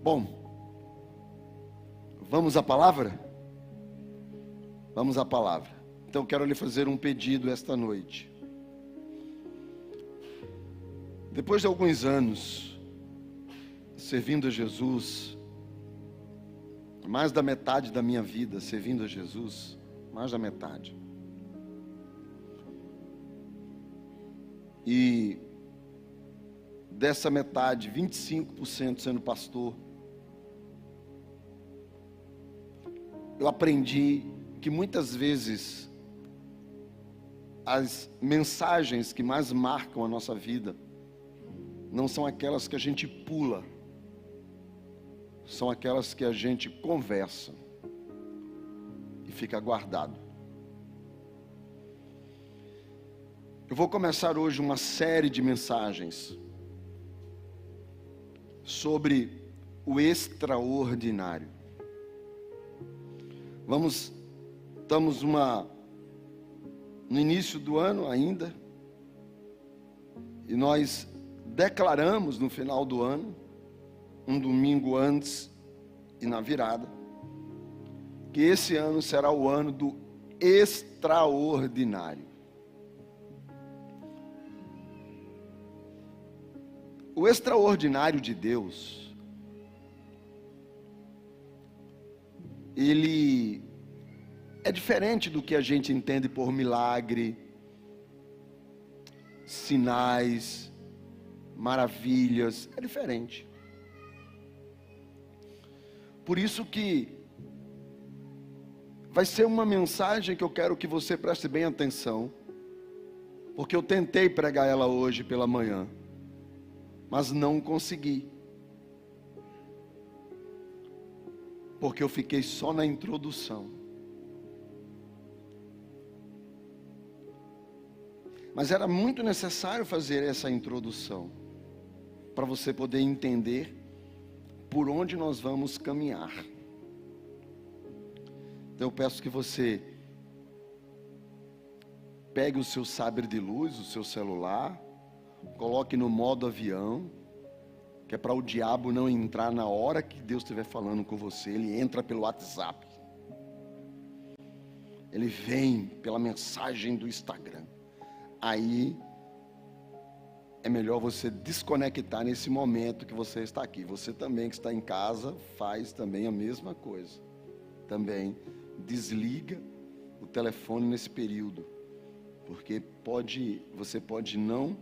Bom, vamos à palavra? Vamos à palavra. Então eu quero lhe fazer um pedido esta noite. Depois de alguns anos servindo a Jesus, mais da metade da minha vida servindo a Jesus, mais da metade. E dessa metade, 25% sendo pastor, eu aprendi que muitas vezes as mensagens que mais marcam a nossa vida não são aquelas que a gente pula, são aquelas que a gente conversa e fica guardado. Eu vou começar hoje uma série de mensagens sobre o extraordinário. Estamos no início do ano ainda, e nós declaramos no final do ano, um domingo antes e na virada, que esse ano será o ano do extraordinário. O extraordinário de Deus, ele é diferente do que a gente entende por milagre, sinais, maravilhas, é diferente. Por isso que vai ser uma mensagem que eu quero que você preste bem atenção, porque eu tentei pregar ela hoje pela manhã, mas não consegui, porque eu fiquei só na introdução. Mas era muito necessário fazer essa introdução, para você poder entender por onde nós vamos caminhar. Então eu peço que você pegue o seu sabre de luz, o seu celular, coloque no modo avião, que é para o diabo não entrar na hora que Deus estiver falando com você. Ele entra pelo WhatsApp, ele vem pela mensagem do Instagram. Aí é melhor você desconectar nesse momento que você está aqui. Você também que está em casa, faz também a mesma coisa. Também desliga o telefone nesse período, porque você pode não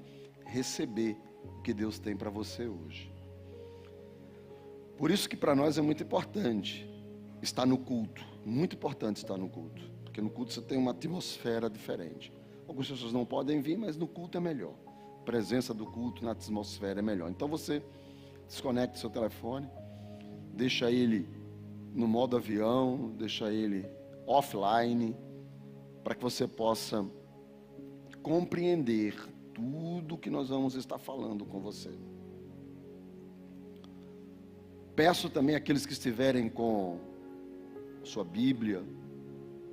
receber o que Deus tem para você hoje. Por isso que para nós é muito importante estar no culto. Muito importante estar no culto, porque no culto você tem uma atmosfera diferente. Algumas pessoas não podem vir, mas no culto é melhor. A presença do culto na atmosfera é melhor. Então você desconecta seu telefone, deixa ele no modo avião, deixa ele offline, para que você possa compreender tudo que nós vamos estar falando com você. Peço também àqueles que estiverem com sua Bíblia,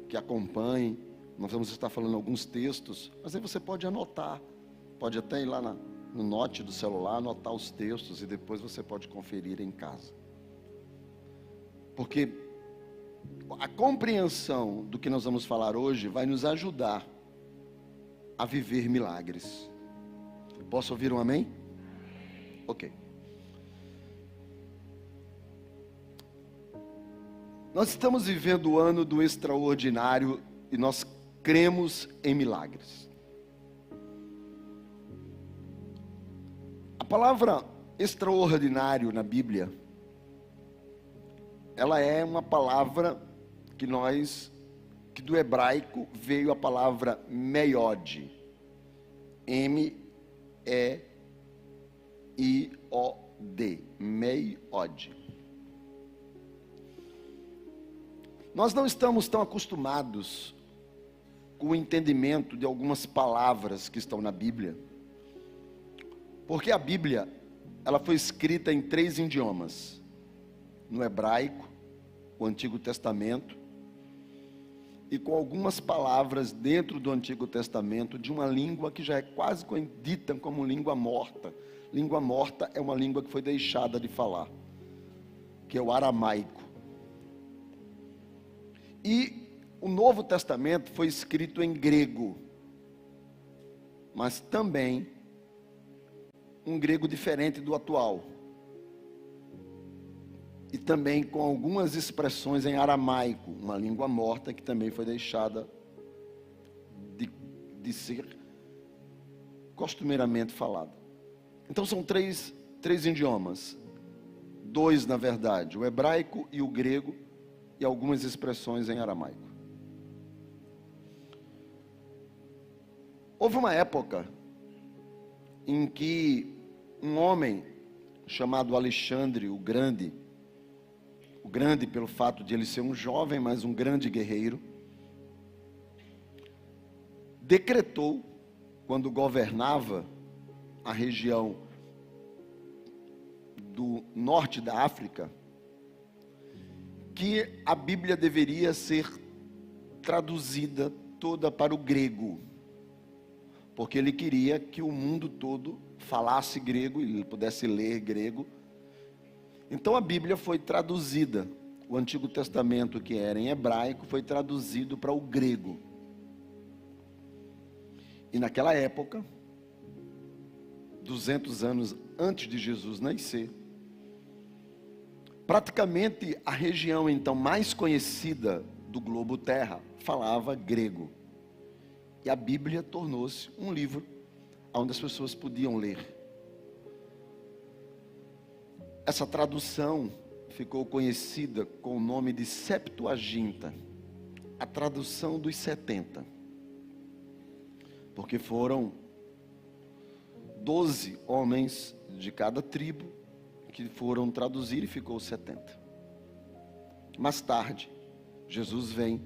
que acompanhem. Nós vamos estar falando alguns textos, mas aí você pode anotar. Pode até ir lá no note do celular, anotar os textos, e depois você pode conferir em casa. Porque a compreensão do que nós vamos falar hoje vai nos ajudar a viver milagres. Posso ouvir um amém? Ok. Nós estamos vivendo o ano do extraordinário e nós cremos em milagres. A palavra extraordinário na Bíblia, ela é uma palavra que do hebraico veio a palavra meiod. M-E-I-O-D, meiod. Nós não estamos tão acostumados com o entendimento de algumas palavras que estão na Bíblia, porque a Bíblia, ela foi escrita em 3 idiomas: no hebraico, o Antigo Testamento, e com algumas palavras dentro do Antigo Testamento de uma língua que já é quase dita como língua morta. Língua morta é uma língua que foi deixada de falar. que é o aramaico. E o Novo Testamento foi escrito em grego, mas também um grego diferente do atual. E também com algumas expressões em aramaico, uma língua morta que também foi deixada de ser costumeiramente falada. Então são três idiomas. Dois, na verdade, o hebraico e o grego, e algumas expressões em aramaico. Houve uma época em que um homem chamado Alexandre o Grande pelo fato de ele ser um jovem, mas um grande guerreiro, decretou, quando governava a região do norte da África, que a Bíblia deveria ser traduzida toda para o grego, porque ele queria que o mundo todo falasse grego e ele pudesse ler grego. Então a Bíblia foi traduzida. O Antigo Testamento, que era em hebraico, foi traduzido para o grego. E naquela época, 200 anos antes de Jesus nascer, praticamente a região então mais conhecida do globo terra falava grego. E a Bíblia tornou-se um livro onde as pessoas podiam ler. Essa tradução ficou conhecida com o nome de Septuaginta, a tradução dos 70, porque foram 12 homens de cada tribo que foram traduzir e ficou 70. Mais tarde, Jesus vem,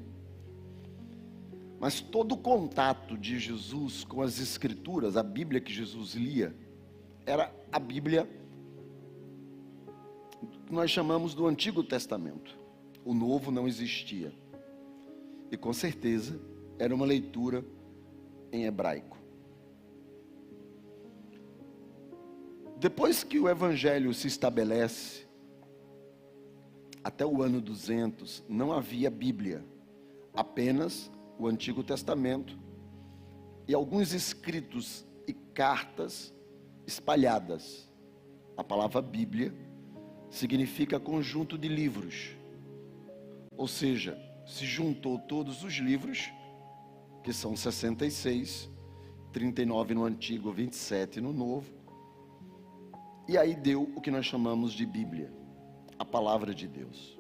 mas todo o contato de Jesus com as Escrituras, a Bíblia que Jesus lia, era a Bíblia que nós chamamos do Antigo Testamento. O Novo não existia. E com certeza era uma leitura em hebraico. Depois que o Evangelho se estabelece, até o ano 200, não havia Bíblia, apenas o Antigo Testamento e alguns escritos e cartas espalhadas. A palavra Bíblia significa conjunto de livros, ou seja, se juntou todos os livros, que são 66, 39 no Antigo, 27 no Novo, e aí deu o que nós chamamos de Bíblia, a palavra de Deus.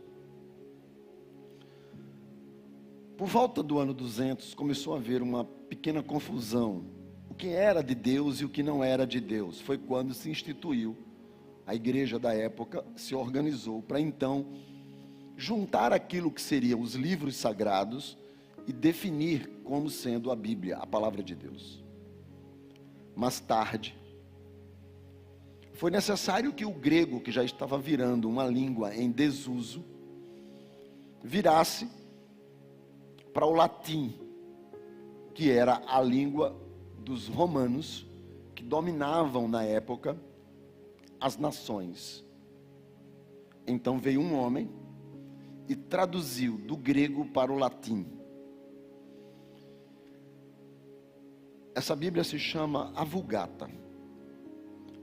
Por volta do ano 200, começou a haver uma pequena confusão, o que era de Deus e o que não era de Deus. Foi quando se instituiu, a igreja da época se organizou para então juntar aquilo que seriam os livros sagrados e definir como sendo a Bíblia, a palavra de Deus. Mais tarde, foi necessário que o grego, que já estava virando uma língua em desuso, virasse para o latim, que era a língua dos romanos, que dominavam na época as nações. Então veio um homem e traduziu do grego para o latim. Essa Bíblia se chama a Vulgata,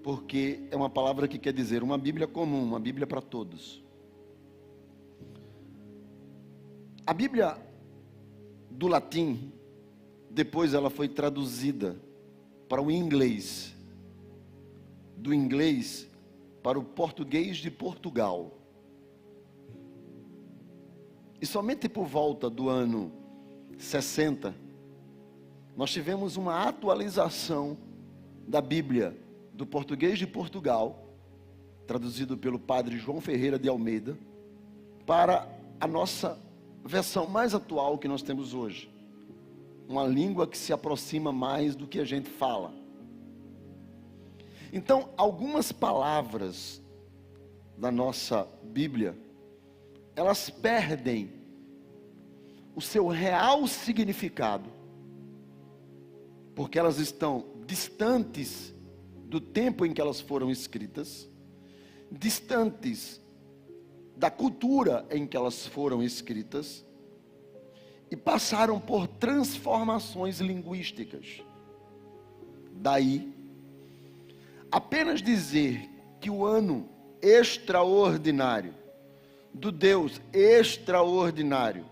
porque é uma palavra que quer dizer uma Bíblia comum, uma Bíblia para todos. A Bíblia do latim, depois ela foi traduzida para o inglês, do inglês para o português de Portugal. E somente por volta do ano 60, nós tivemos uma atualização da Bíblia do português de Portugal, traduzido pelo padre João Ferreira de Almeida, para a nossa versão mais atual que nós temos hoje. Uma língua que se aproxima mais do que a gente fala. Então, algumas palavras da nossa Bíblia, elas perdem o seu real significado, porque elas estão distantes do tempo em que elas foram escritas, distantes da cultura em que elas foram escritas e passaram por transformações linguísticas. Daí, apenas dizer que o ano extraordinário, do Deus extraordinário,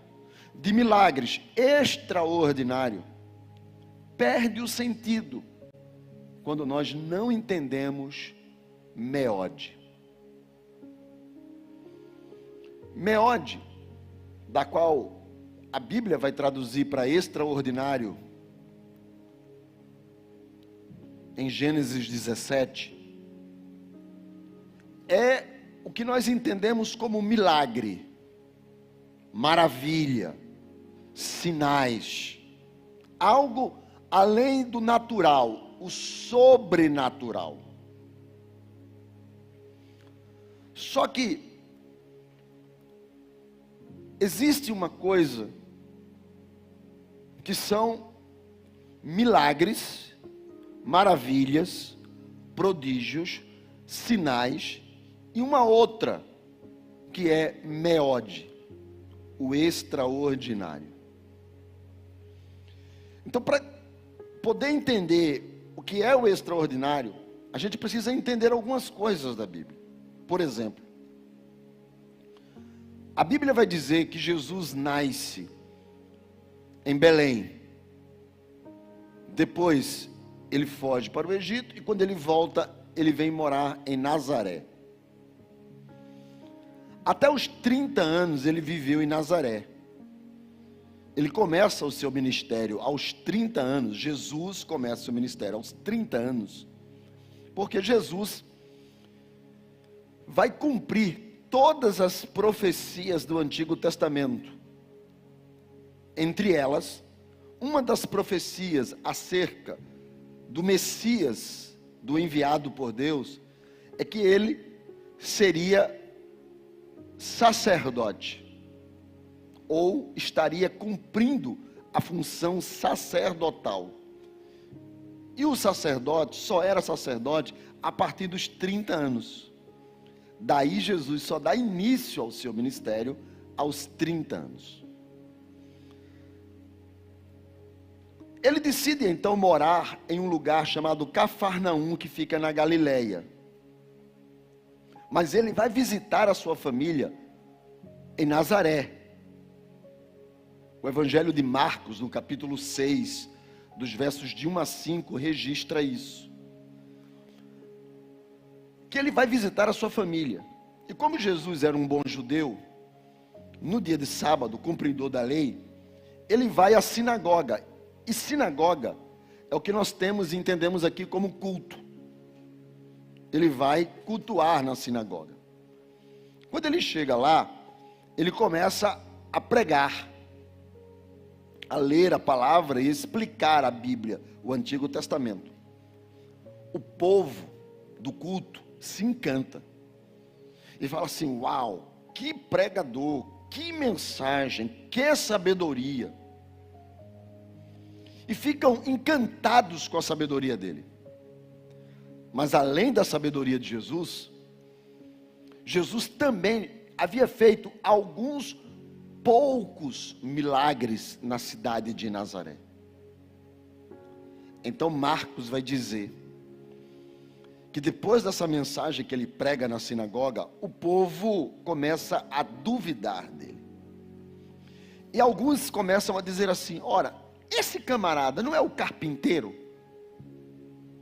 de milagres extraordinário, perde o sentido quando nós não entendemos Meode. Meode, da qual a Bíblia vai traduzir para extraordinário em Gênesis 17, é o que nós entendemos como milagre, maravilha, sinais, algo além do natural, o sobrenatural. Só que existe uma coisa que são milagres, maravilhas, prodígios, sinais, e uma outra que é Meode, o extraordinário. Então, para poder entender o que é o extraordinário, a gente precisa entender algumas coisas da Bíblia. Por exemplo, a Bíblia vai dizer que Jesus nasce em Belém. Depois ele foge para o Egito e quando ele volta, ele vem morar em Nazaré. Até os 30 anos ele viveu em Nazaré. Ele começa o seu ministério aos 30 anos. Jesus começa o seu ministério aos 30 anos. Porque Jesus vai cumprir todas as profecias do Antigo Testamento. Entre elas, uma das profecias acerca do Messias, do enviado por Deus, é que ele seria sacerdote, ou estaria cumprindo a função sacerdotal. E o sacerdote só era sacerdote a partir dos 30 anos. Daí Jesus só dá início ao seu ministério aos 30 anos. Ele decide então morar em um lugar chamado Cafarnaum, que fica na Galileia. Mas ele vai visitar a sua família em Nazaré. O Evangelho de Marcos, no capítulo 6, dos versos de 1 a 5, registra isso. Que ele vai visitar a sua família. E como Jesus era um bom judeu, no dia de sábado, cumpridor da lei, ele vai à sinagoga. E sinagoga é o que nós temos e entendemos aqui como culto. Ele vai cultuar na sinagoga. Quando ele chega lá, ele começa a pregar, a ler a palavra e explicar a Bíblia, o Antigo Testamento. O povo do culto se encanta e fala assim: uau, que pregador, que mensagem, que sabedoria. E ficam encantados com a sabedoria dele. Mas além da sabedoria de Jesus, Jesus também havia feito alguns poucos milagres na cidade de Nazaré. Então Marcos vai dizer que depois dessa mensagem que ele prega na sinagoga, o povo começa a duvidar dele. E alguns começam a dizer assim: ora, esse camarada não é o carpinteiro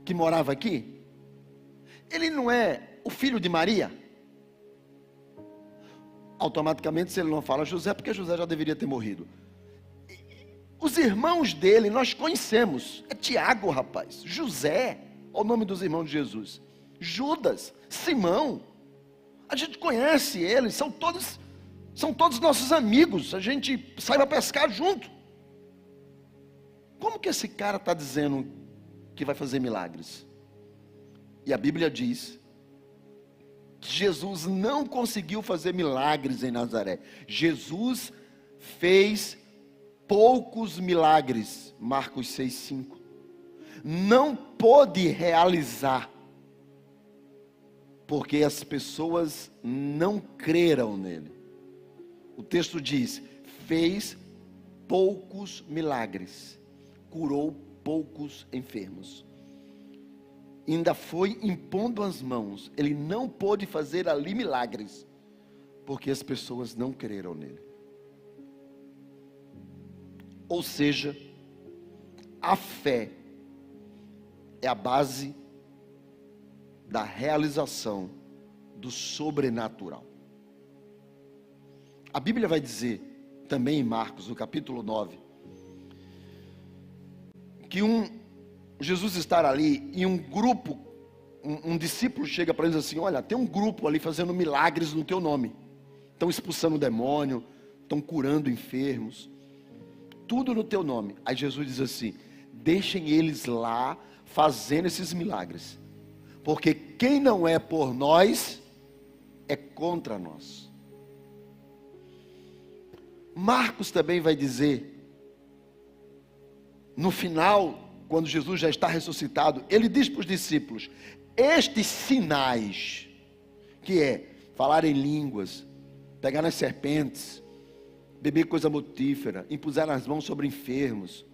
que morava aqui? Ele não é o filho de Maria? Automaticamente, se ele não fala José, porque José já deveria ter morrido. Os irmãos dele nós conhecemos. É Tiago, rapaz. José, olha o nome dos irmãos de Jesus. Judas, Simão. A gente conhece eles, são todos nossos amigos. A gente sai para pescar junto. Como que esse cara está dizendo que vai fazer milagres? E a Bíblia diz que Jesus não conseguiu fazer milagres em Nazaré. Jesus fez poucos milagres. Marcos 6,5. Não pôde realizar porque as pessoas não creram nele. O texto diz: fez poucos milagres, curou poucos enfermos, ainda foi impondo as mãos. Ele não pôde fazer ali milagres, porque as pessoas não creram nele. Ou seja, a fé é a base da realização do sobrenatural. A Bíblia vai dizer, também em Marcos, no capítulo 9, que Jesus estar ali e um grupo, um discípulo chega para eles assim: olha, tem um grupo ali fazendo milagres no teu nome, estão expulsando demônio, estão curando enfermos, tudo no teu nome. Aí Jesus diz assim: deixem eles lá fazendo esses milagres, porque quem não é por nós é contra nós. Marcos também vai dizer, no final, quando Jesus já está ressuscitado, ele diz para os discípulos: estes sinais, que é falar em línguas, pegar nas serpentes, beber coisa mortífera, impuser as mãos sobre enfermos,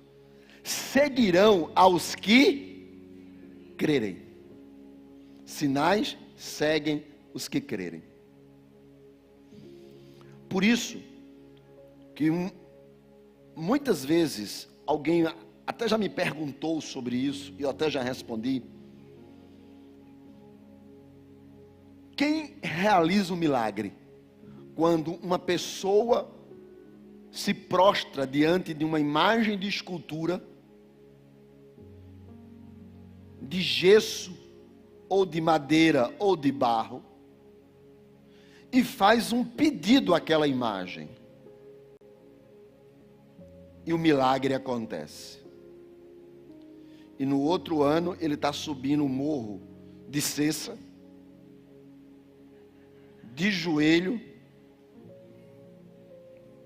seguirão aos que crerem. Sinais seguem os que crerem. Por isso que muitas vezes alguém até já me perguntou sobre isso, e eu até já respondi: quem realiza o milagre? Quando uma pessoa se prostra diante de uma imagem de escultura, de gesso, ou de madeira, ou de barro, e faz um pedido àquela imagem, e o milagre acontece. E no outro ano ele está subindo o morro de Cessa, de joelho,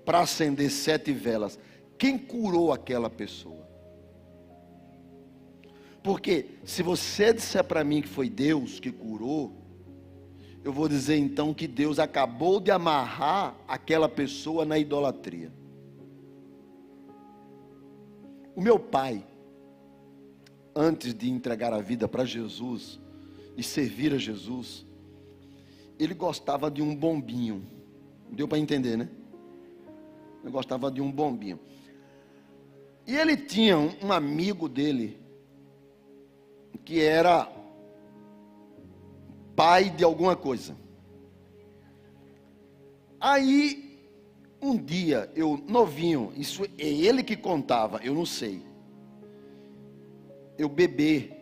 para acender 7 velas. Quem curou aquela pessoa? Porque se você disser para mim que foi Deus que curou, eu vou dizer então que Deus acabou de amarrar aquela pessoa na idolatria. O meu pai, antes de entregar a vida para Jesus e servir a Jesus, ele gostava de um bombinho. Deu para entender, né? Ele gostava de um bombinho. E ele tinha um amigo dele, que era pai de alguma coisa. Aí, um dia, eu novinho, isso é ele que contava, eu não sei. Eu bebê,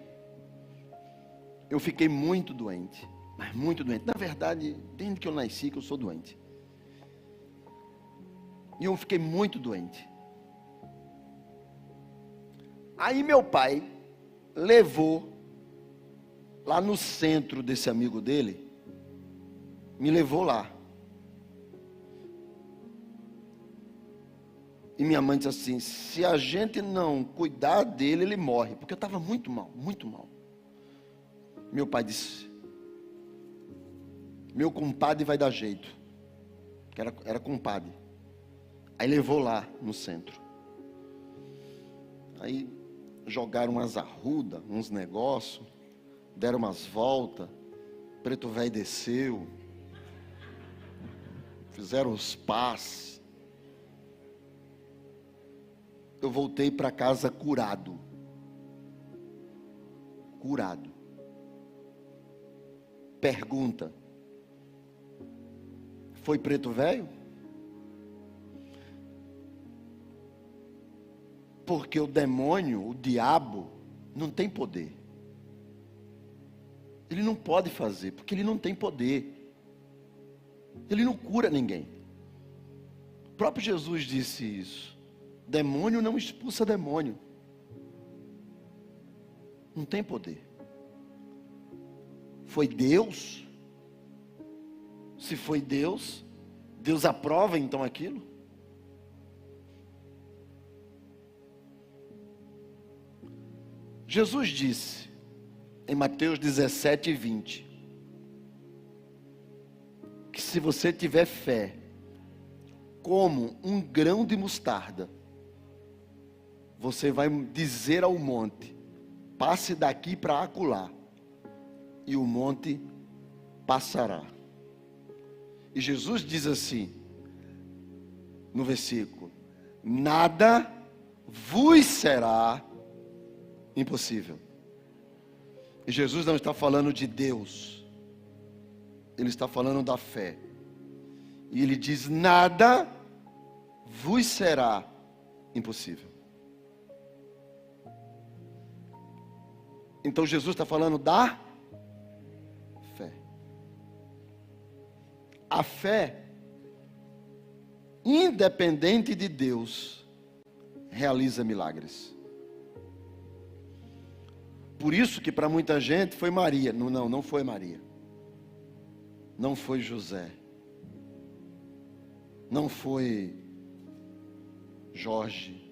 eu fiquei muito doente, mas muito doente. Na verdade, desde que eu nasci que eu sou doente. E eu fiquei muito doente. Aí meu pai levou lá no centro desse amigo dele, me levou lá. E minha mãe disse assim: se a gente não cuidar dele, ele morre. Porque eu estava muito mal, muito mal. Meu pai disse: meu compadre vai dar jeito. Que era compadre. Aí levou lá no centro. Aí jogaram umas arrudas, uns negócios, deram umas voltas, preto velho desceu, fizeram os pás. Eu voltei para casa curado. Curado. Pergunta: foi preto velho? Porque o demônio, o diabo, não tem poder. Ele não pode fazer, porque ele não tem poder. Ele não cura ninguém. O próprio Jesus disse isso. Demônio não expulsa demônio. Não tem poder. Foi Deus? Se foi Deus, Deus aprova então aquilo? Jesus disse, em Mateus 17:20, se você tiver fé, como um grão de mostarda, você vai dizer ao monte: passe daqui para acolá, e o monte passará. E Jesus diz assim, no versículo: nada vos será impossível. E Jesus não está falando de Deus, ele está falando da fé. E ele diz: nada vos será impossível. Então Jesus está falando da fé. A fé, independente de Deus, realiza milagres. Por isso que para muita gente foi Maria. Não foi Maria. Não foi José. Não foi Jorge,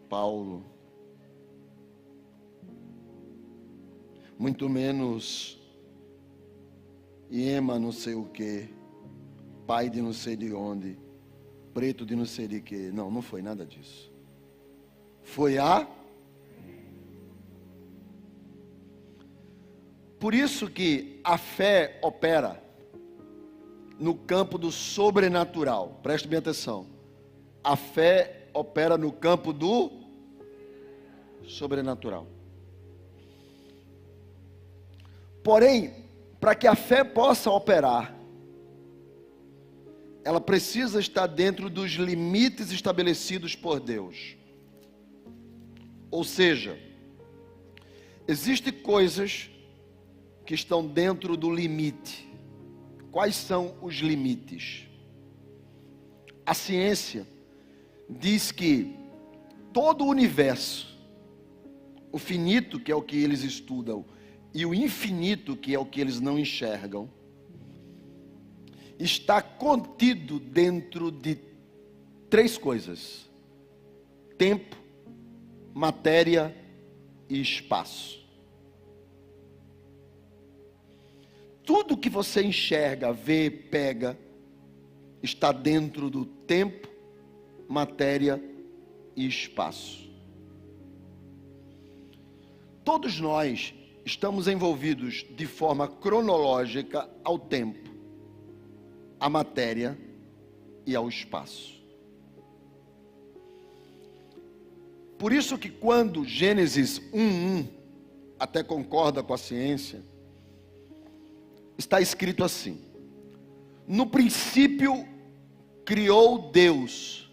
Paulo. Muito menos Iema não sei o que, pai de não sei de onde, preto de não sei de que. Não foi nada disso. Foi a... Por isso que a fé opera no campo do sobrenatural. Preste bem atenção. A fé opera no campo do sobrenatural. Porém, para que a fé possa operar, ela precisa estar dentro dos limites estabelecidos por Deus. Ou seja, existem coisas que estão dentro do limite. Quais são os limites? A ciência diz que todo o universo, o finito, que é o que eles estudam, e o infinito, que é o que eles não enxergam, está contido dentro de três coisas: tempo, matéria e espaço. Tudo que você enxerga, vê, pega, está dentro do tempo, matéria e espaço. Todos nós estamos envolvidos de forma cronológica ao tempo, à matéria e ao espaço. Por isso que quando Gênesis 1:1 até concorda com a ciência, está escrito assim: no princípio criou Deus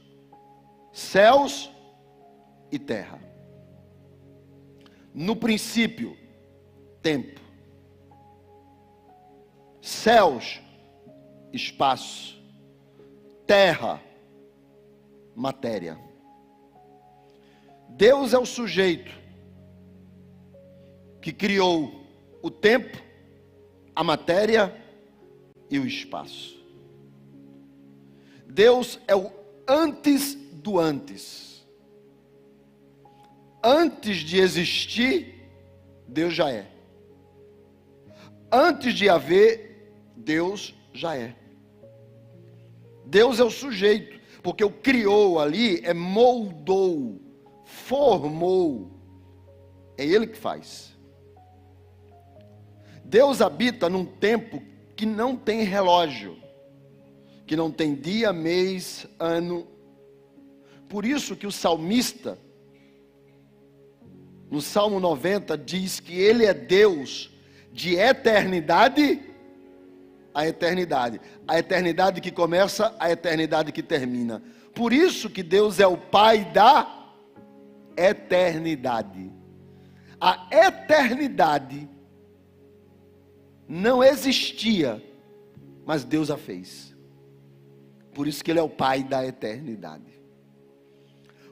céus e terra. No princípio, tempo. Céus, espaço. Terra, matéria. Deus é o sujeito que criou o tempo, a matéria e o espaço. Deus é o antes do antes. Antes de existir, Deus já é. Antes de haver, Deus já é. Deus é o sujeito, porque o criou ali é moldou, formou. É Ele que faz. Deus habita num tempo que não tem relógio, que não tem dia, mês, ano. Por isso que o salmista, no Salmo 90, diz que Ele é Deus de eternidade a eternidade. A eternidade que começa, a eternidade que termina. Por isso que Deus é o Pai da eternidade. A eternidade não existia, mas Deus a fez. Por isso que Ele é o Pai da eternidade.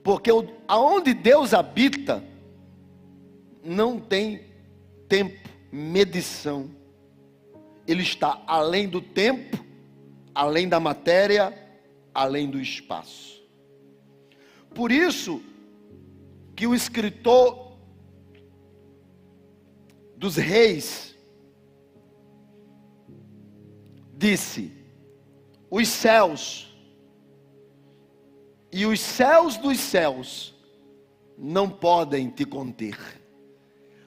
Porque aonde Deus habita, não tem tempo, medição. Ele está além do tempo, além da matéria, além do espaço. Por isso que o escritor dos Reis disse: os céus e os céus dos céus não podem te conter.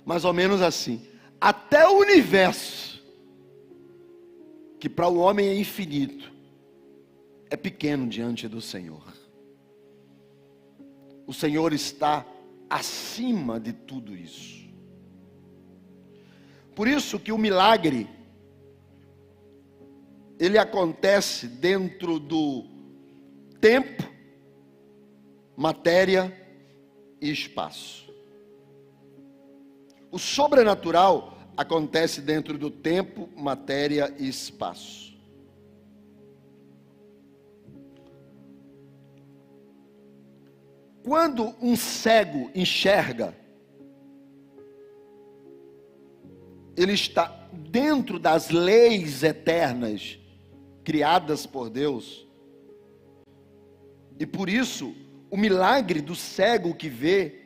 Mais ou menos assim. Até o universo, que para o homem é infinito, é pequeno diante do Senhor. O Senhor está acima de tudo isso. Por isso que o milagre, ele acontece dentro do tempo, matéria e espaço. O sobrenatural acontece dentro do tempo, matéria e espaço. Quando um cego enxerga, ele está dentro das leis eternas criadas por Deus. E por isso, o milagre do cego que vê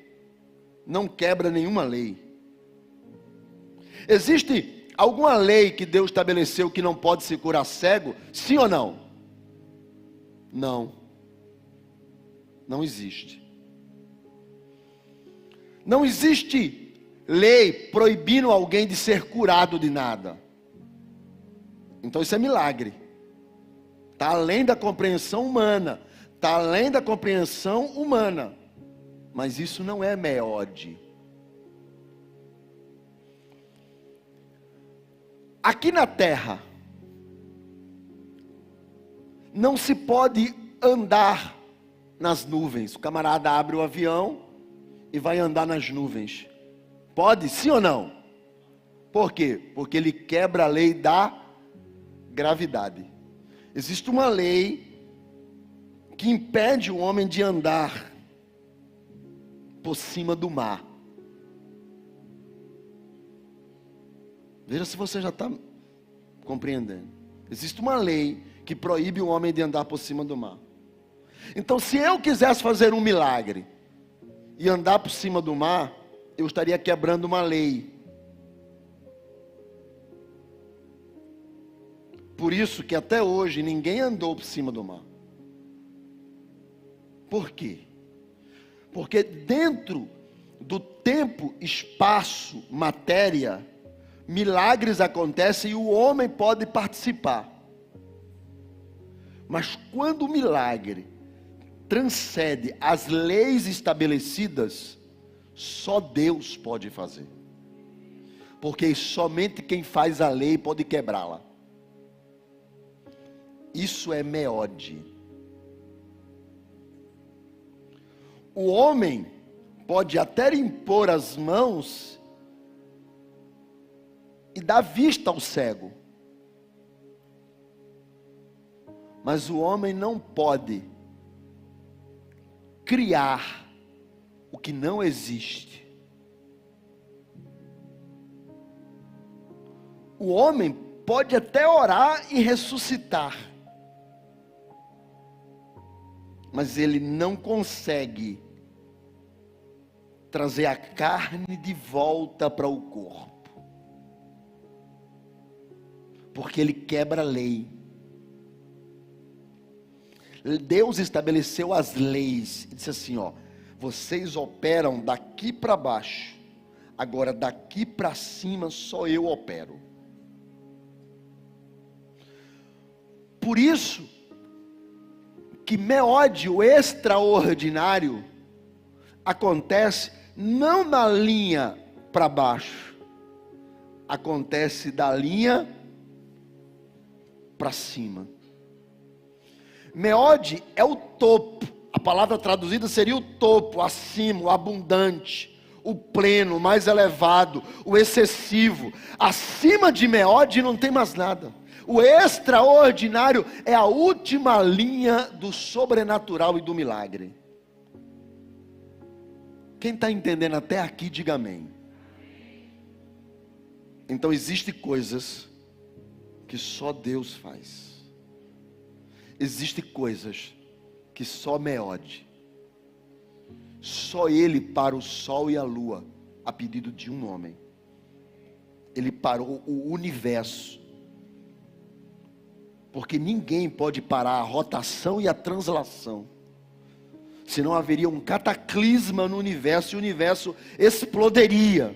não quebra nenhuma lei. Existe alguma lei que Deus estabeleceu que não pode se curar cego? Sim ou não? Não. Não existe. Não existe lei proibindo alguém de ser curado de nada. Então isso é milagre. Está além da compreensão humana. Está além da compreensão humana. Mas isso não é meode. Aqui na terra, não se pode andar nas nuvens. O camarada abre o avião e vai andar nas nuvens. Pode, sim ou não? Por quê? Porque ele quebra a lei da gravidade. Existe uma lei que impede o homem de andar por cima do mar. Veja se você já está compreendendo. Existe uma lei que proíbe o homem de andar por cima do mar. Então, se eu quisesse fazer um milagre e andar por cima do mar, eu estaria quebrando uma lei. Por isso que até hoje ninguém andou por cima do mar. Por quê? Porque dentro do tempo, espaço, matéria, milagres acontecem e o homem pode participar. Mas quando o milagre transcende as leis estabelecidas, só Deus pode fazer. Porque somente quem faz a lei pode quebrá-la. Isso é meode. O homem pode até impor as mãos e dar vista ao cego. Mas o homem não pode criar o que não existe. O homem pode até orar e ressuscitar, mas ele não consegue trazer a carne de volta para o corpo, porque ele quebra a lei. Deus estabeleceu as leis e disse assim, ó, vocês operam daqui para baixo, agora daqui para cima só eu opero. Por isso que meode, o extraordinário, acontece não na linha para baixo, acontece da linha para cima. Meode é o topo, a palavra traduzida seria o topo, acima, o abundante, o pleno, o mais elevado, o excessivo. Acima de meode não tem mais nada. O extraordinário é a última linha do sobrenatural e do milagre. Quem está entendendo até aqui, diga amém. Então existem coisas que só Deus faz. Existem coisas que só meode. Só Ele para o sol e a lua, a pedido de um homem. Ele parou o universo. Porque ninguém pode parar a rotação e a translação, senão haveria um cataclisma no universo e o universo explodiria.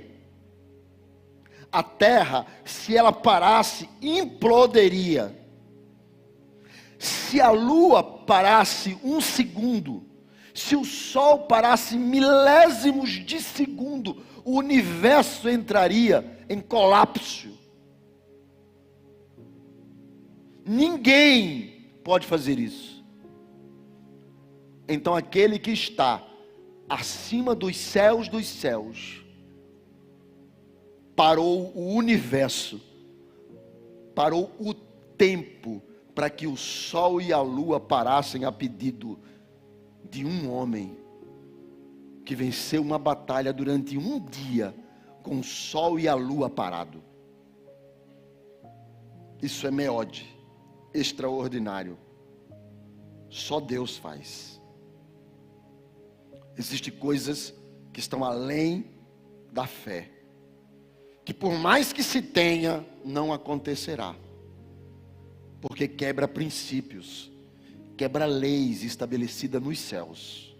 A Terra, se ela parasse, imploderia. Se a Lua parasse um segundo, se o Sol parasse milésimos de segundo, o universo entraria em colapso. Ninguém pode fazer isso. Então aquele que está acima dos céus, parou o universo, parou o tempo, para que o Sol e a Lua parassem a pedido de um homem, que venceu uma batalha durante um dia, com o Sol e a Lua parado. Isso é meode, extraordinário. Só Deus faz. Existem coisas que estão além da fé, que por mais que se tenha, não acontecerá, porque quebra princípios, quebra leis estabelecidas nos céus,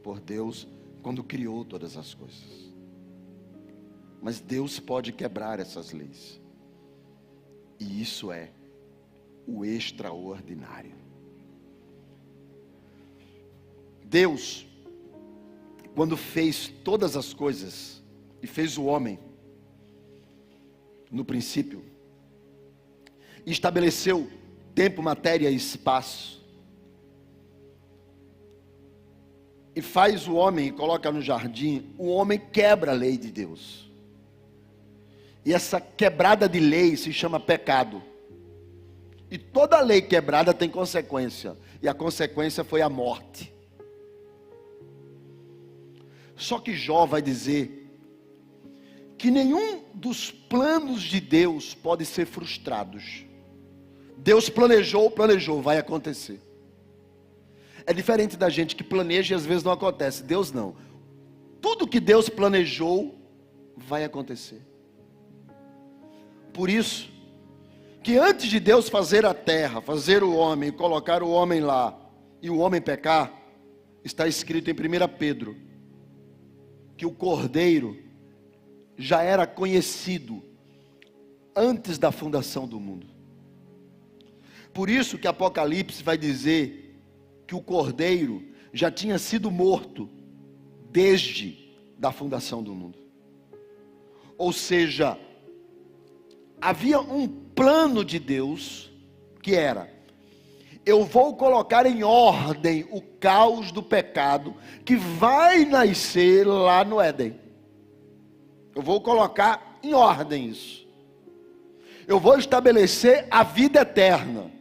por Deus, quando criou todas as coisas. Mas Deus pode quebrar essas leis, e isso é o extraordinário. Deus, quando fez todas as coisas, e fez o homem, no princípio, estabeleceu tempo, matéria e espaço, e faz o homem e coloca no jardim, o homem quebra a lei de Deus, e essa quebrada de lei se chama pecado, e toda lei quebrada tem consequência, e a consequência foi a morte. Só que Jó vai dizer que nenhum dos planos de Deus pode ser frustrados. Deus planejou, vai acontecer. É diferente da gente que planeja e às vezes não acontece. Deus não. Tudo que Deus planejou vai acontecer. Por isso, que antes de Deus fazer a terra, fazer o homem, colocar o homem lá, e o homem pecar, está escrito em 1 Pedro, que o Cordeiro já era conhecido antes da fundação do mundo. Por isso que Apocalipse vai dizer que o Cordeiro já tinha sido morto desde da fundação do mundo. Ou seja, havia um plano de Deus que era: eu vou colocar em ordem o caos do pecado que vai nascer lá no Éden. Eu vou colocar em ordem isso. Eu vou estabelecer a vida eterna.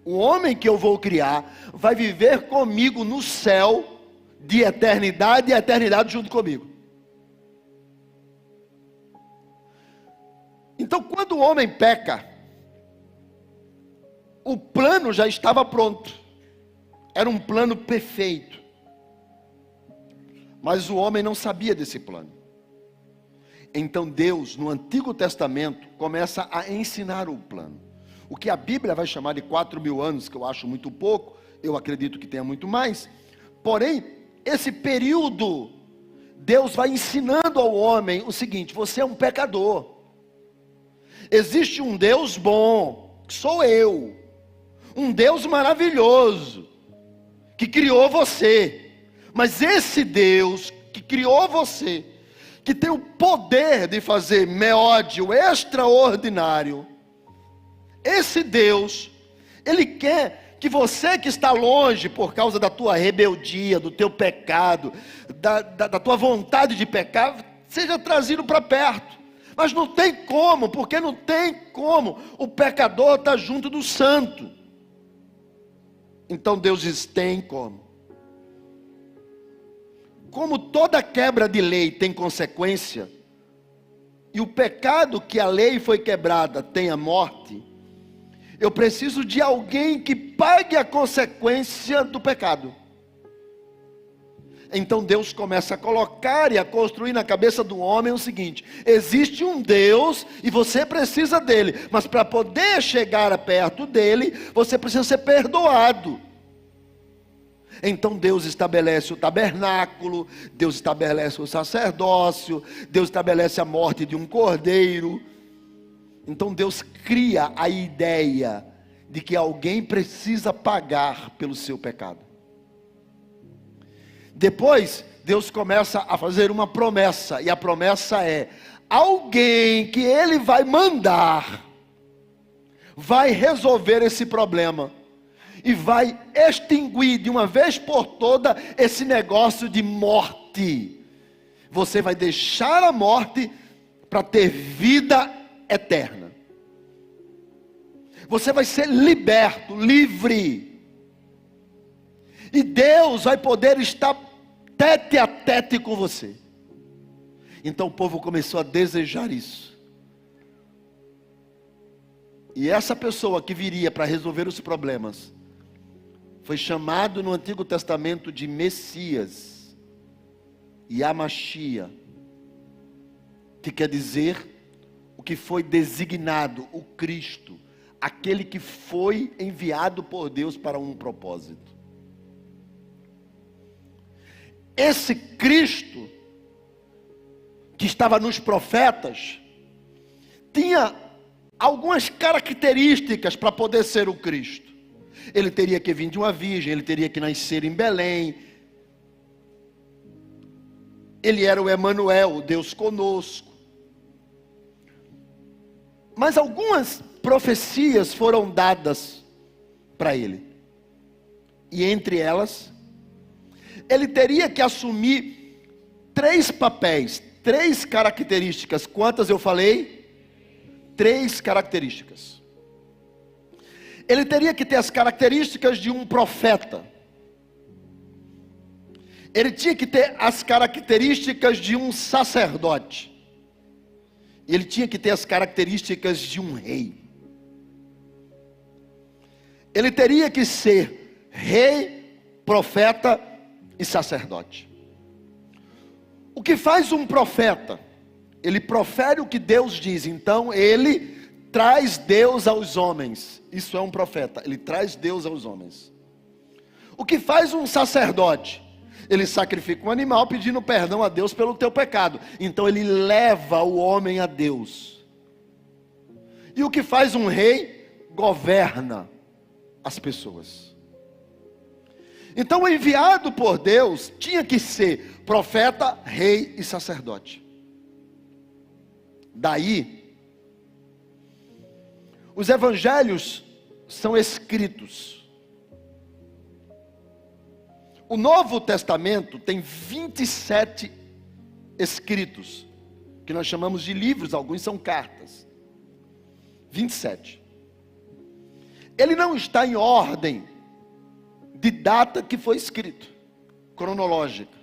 O homem que eu vou criar vai viver comigo no céu de eternidade e eternidade junto comigo. Então, quando o homem peca, o plano já estava pronto. Era um plano perfeito. Mas o homem não sabia desse plano. Então Deus, no Antigo Testamento, começa a ensinar o plano. O que a Bíblia vai chamar de 4.000 anos, que eu acho muito pouco, eu acredito que tenha muito mais. Porém, esse período, Deus vai ensinando ao homem o seguinte: você é um pecador. Existe um Deus bom, que sou eu. Um Deus maravilhoso, que criou você. Mas esse Deus que criou você, que tem o poder de fazer meode, o extraordinário, esse Deus, Ele quer que você que está longe por causa da tua rebeldia, do teu pecado, da tua vontade de pecar, seja trazido para perto. Mas não tem como, porque não tem como o pecador estar junto do santo. Então Deus diz: tem como. Como toda quebra de lei tem consequência, e o pecado que a lei foi quebrada tem a morte, eu preciso de alguém que pague a consequência do pecado. Então Deus começa a colocar e a construir na cabeça do homem o seguinte: existe um Deus e você precisa dele, mas para poder chegar perto dele, você precisa ser perdoado. Então Deus estabelece o tabernáculo, Deus estabelece o sacerdócio, Deus estabelece a morte de um cordeiro. Então Deus cria a ideia de que alguém precisa pagar pelo seu pecado. Depois, Deus começa a fazer uma promessa, e a promessa é: alguém que Ele vai mandar, vai resolver esse problema, e vai extinguir de uma vez por toda esse negócio de morte. Você vai deixar a morte para ter vida eterna. Você vai ser liberto, livre. E Deus vai poder estar tete a tete com você. Então o povo começou a desejar isso. E essa pessoa que viria para resolver os problemas foi chamado no Antigo Testamento de Messias, Yamashia, que quer dizer o que foi designado, o Cristo, aquele que foi enviado por Deus para um propósito. Esse Cristo, que estava nos profetas, tinha algumas características para poder ser o Cristo. Ele teria que vir de uma virgem, ele teria que nascer em Belém. Ele era o Emanuel, o Deus conosco. Mas algumas profecias foram dadas para ele. E entre elas, ele teria que assumir 3 papéis, 3 características. Quantas eu falei? 3 características. Ele teria que ter as características de um profeta. Ele tinha que ter as características de um sacerdote. Ele tinha que ter as características de um rei. Ele teria que ser rei, profeta e sacerdote. O que faz um profeta? Ele profere o que Deus diz. Então ele traz Deus aos homens. Isso é um profeta, ele traz Deus aos homens. O que faz um sacerdote? Ele sacrifica um animal pedindo perdão a Deus pelo teu pecado. Então ele leva o homem a Deus. E o que faz um rei? Governa as pessoas. Então o enviado por Deus tinha que ser profeta, rei e sacerdote. Daí, os evangelhos são escritos. O Novo Testamento tem 27 escritos, que nós chamamos de livros, alguns são cartas. 27. Ele não está em ordem de data que foi escrito, cronológica,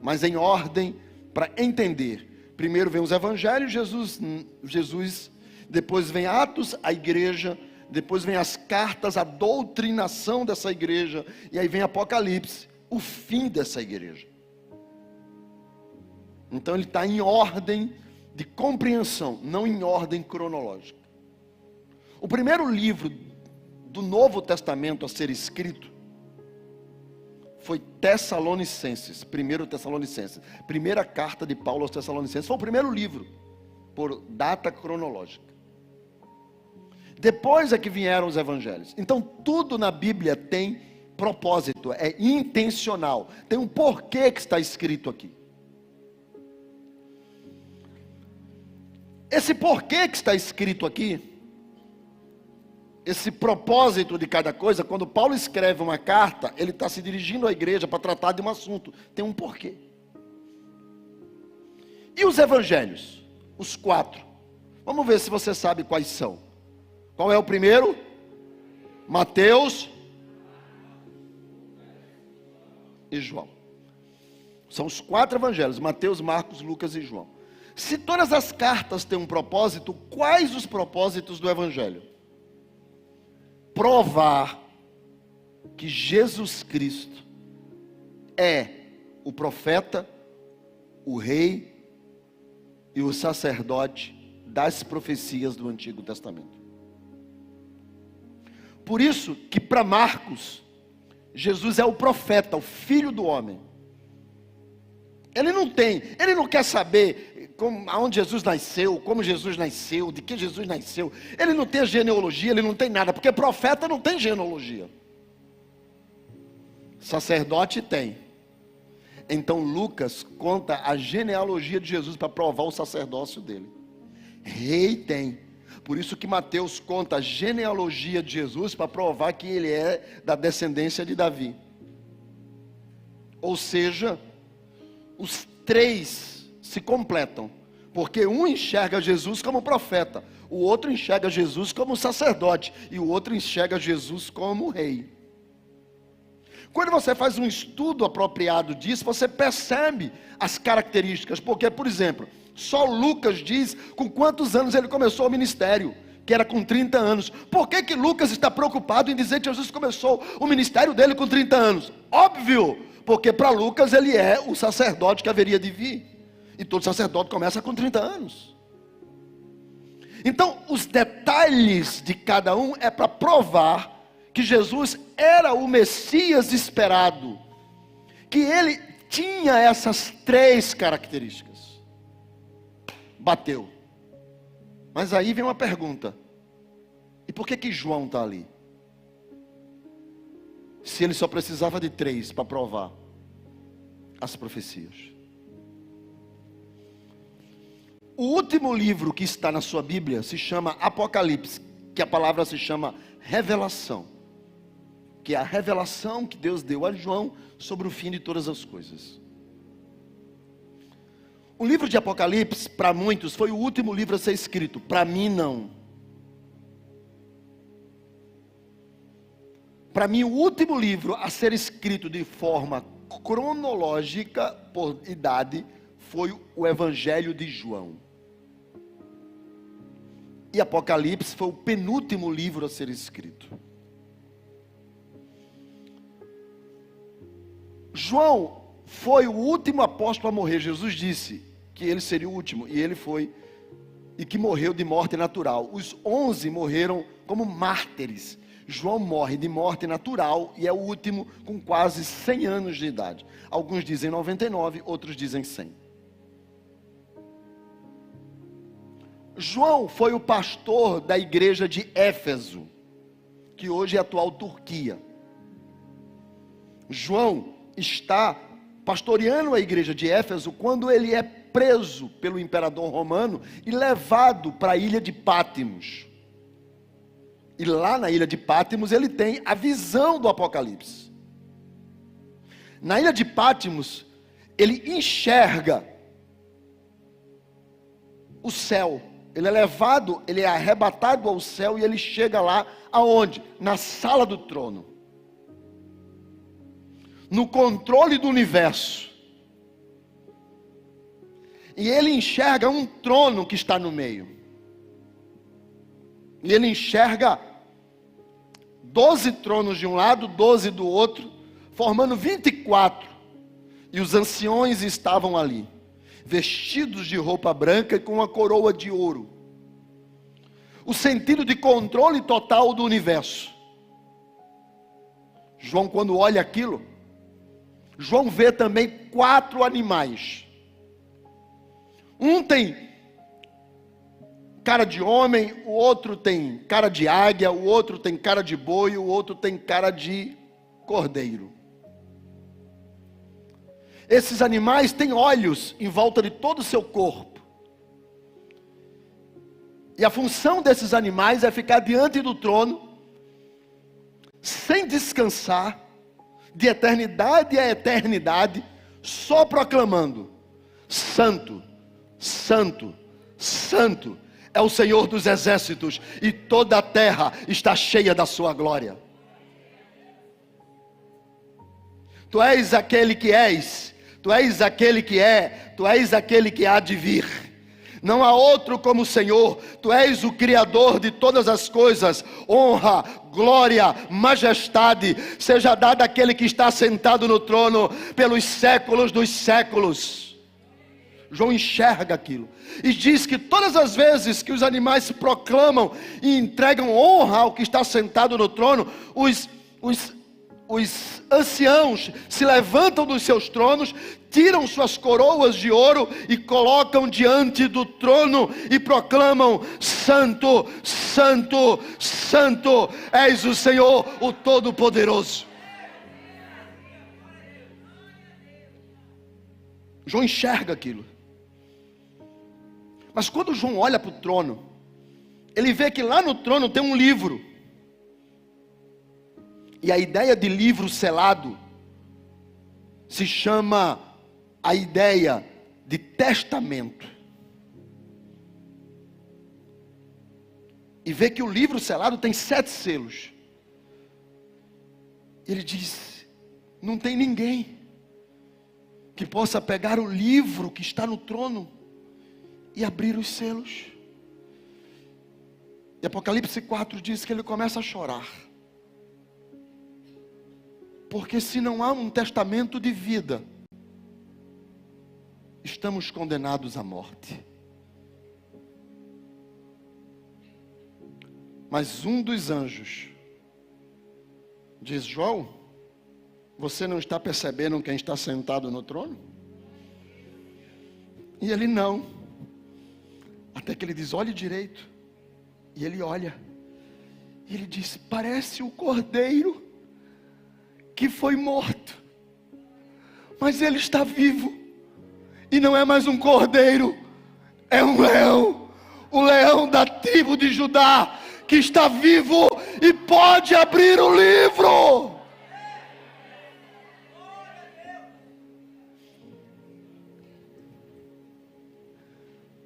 mas em ordem para entender. Primeiro vem os evangelhos, Jesus, depois vem Atos, a igreja, depois vem as cartas, a doutrinação dessa igreja, e aí vem Apocalipse, o fim dessa igreja. Então ele está em ordem de compreensão, não em ordem cronológica. O primeiro livro do Novo Testamento a ser escrito foi Tessalonicenses, 1 Tessalonicenses, primeira carta de Paulo aos Tessalonicenses, foi o primeiro livro, por data cronológica. Depois é que vieram os evangelhos. Então tudo na Bíblia tem propósito, é intencional, tem um porquê que está escrito aqui. Esse porquê que está escrito aqui, esse propósito de cada coisa, quando Paulo escreve uma carta, ele está se dirigindo à igreja para tratar de um assunto, tem um porquê. E os evangelhos? Os 4. Vamos ver se você sabe quais são. Qual é o primeiro? Mateus e João. São os 4 evangelhos, Mateus, Marcos, Lucas e João. Se todas as cartas têm um propósito, quais os propósitos do evangelho? Provar que Jesus Cristo é o profeta, o rei e o sacerdote das profecias do Antigo Testamento. Por isso que para Marcos, Jesus é o profeta, o filho do homem. Ele não quer saber aonde Jesus nasceu, como Jesus nasceu, de que Jesus nasceu. Ele não tem genealogia, ele não tem nada, porque profeta não tem genealogia. Sacerdote tem. Então Lucas conta a genealogia de Jesus para provar o sacerdócio dele. Rei tem. Por isso que Mateus conta a genealogia de Jesus para provar que ele é da descendência de Davi. Ou seja, os três se completam, porque um enxerga Jesus como profeta, o outro enxerga Jesus como sacerdote e o outro enxerga Jesus como rei. Quando você faz um estudo apropriado disso, você percebe as características, porque, por exemplo, só Lucas diz com quantos anos ele começou o ministério, que era com 30 anos. Por que Lucas está preocupado em dizer que Jesus começou o ministério dele com 30 anos? Óbvio, porque para Lucas ele é o sacerdote que haveria de vir. E todo sacerdote começa com 30 anos. Então, os detalhes de cada um é para provar que Jesus era o Messias esperado. Que ele tinha essas três características. Bateu. Mas aí vem uma pergunta. E por que João está ali? Se ele só precisava de três para provar as profecias. O último livro que está na sua Bíblia se chama Apocalipse, que a palavra se chama revelação, que é a revelação que Deus deu a João sobre o fim de todas as coisas. O livro de Apocalipse, para muitos, foi o último livro a ser escrito. Para mim, não. Para mim, o último livro a ser escrito de forma cronológica, por idade, foi o Evangelho de João. E Apocalipse foi o penúltimo livro a ser escrito. João foi o último apóstolo a morrer. Jesus disse que ele seria o último, e ele foi, e que morreu de morte natural. Os 11 morreram como mártires. João morre de morte natural e é o último com quase 100 anos de idade. Alguns dizem 99, outros dizem 100. João foi o pastor da igreja de Éfeso, que hoje é a atual Turquia. João está pastoreando a igreja de Éfeso quando ele é preso pelo imperador romano e levado para a ilha de Patmos. E lá na ilha de Patmos ele tem a visão do Apocalipse. Na ilha de Patmos ele enxerga o céu. Ele é levado, ele é arrebatado ao céu e ele chega lá aonde? Na sala do trono. No controle do universo. E ele enxerga um trono que está no meio. E ele enxerga 12 tronos de um lado, 12 do outro, formando 24. E os anciões estavam ali, vestidos de roupa branca e com uma coroa de ouro. O sentido de controle total do universo. João, quando olha aquilo, João vê também 4 animais. Um tem cara de homem, o outro tem cara de águia, o outro tem cara de boi, o outro tem cara de cordeiro. Esses animais têm olhos em volta de todo o seu corpo. E a função desses animais é ficar diante do trono, sem descansar, de eternidade a eternidade, só proclamando: Santo, Santo, Santo é o Senhor dos exércitos, e toda a terra está cheia da sua glória. Tu és aquele que és, tu és aquele que é, tu és aquele que há de vir. Não há outro como o Senhor. Tu és o Criador de todas as coisas. Honra, glória, majestade seja dada àquele que está sentado no trono pelos séculos dos séculos. João enxerga aquilo e diz que todas as vezes que os animais proclamam e entregam honra ao que está sentado no trono, os anciãos se levantam dos seus tronos, tiram suas coroas de ouro e colocam diante do trono e proclamam: Santo, Santo, Santo, és o Senhor, o Todo-Poderoso. João enxerga aquilo. Mas quando João olha para o trono, ele vê que lá no trono tem um livro. E a ideia de livro selado se chama a ideia de testamento. E vê que o livro selado tem 7 selos. Ele diz: não tem ninguém que possa pegar o livro que está no trono e abrir os selos. E Apocalipse 4 diz que ele começa a chorar. Porque se não há um testamento de vida, estamos condenados à morte. Mas um dos anjos diz: João, você não está percebendo quem está sentado no trono? E ele não. Até que ele diz: olhe direito. E ele olha. E ele diz: parece o cordeiro que foi morto, mas ele está vivo. E não é mais um cordeiro, é um leão. O leão da tribo de Judá, que está vivo e pode abrir o livro.